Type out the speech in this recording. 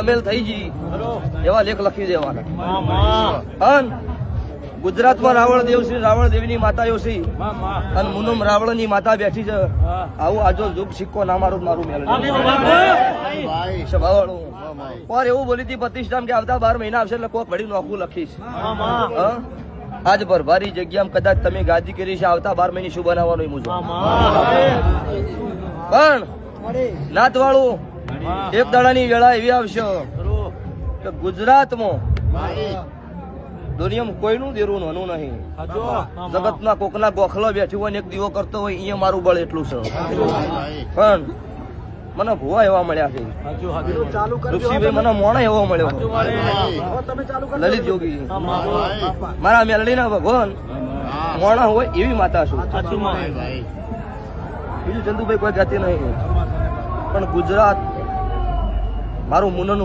અમેલ થઈ ગઈ એવા લેખ લખી દેવાના. ગુજરાતમાં રાવણ દેવશ્રી રાવણ દેવીની માતા છે અને મુનમ રાવણની માતા બેઠી છે. આવું આજો જુગ સિક્કો ના મારું મારું મેલ ઓર એવું બોલી હતી પ્રતિષ્ઠા કે આવતા 12 મહિના આવશે એટલે કોક વળી નોખું લખીશ. આજ ભરભારી જગ્યામાં કદાચ તમે ગાદી કરી છે આવતા 12 મહિને શું બનાવવાનું મુજબ પણ નાત વાળું એક દાડાની વેળા એવી આવશે કે ગુજરાતમાં દુનિયામાં કોઈનું દેરું નાનું નહીં. જગતના કોકના ગોખલો બેઠું હોય ને એક દીવો કરતો હોય અહીંયા મારું બળ એટલું છે. પણ મને ભુવા એવા મળ્યા છે, ઋષિભાઈ મને મોણા એવો મળ્યો, લલિત યોગી મારા મેલડીના ભગવાન મોણા હોય એવી માતા છું. બીજું ચંદુભાઈ કોઈ જાતિ નહીં પણ ગુજરાત મારું મુનનું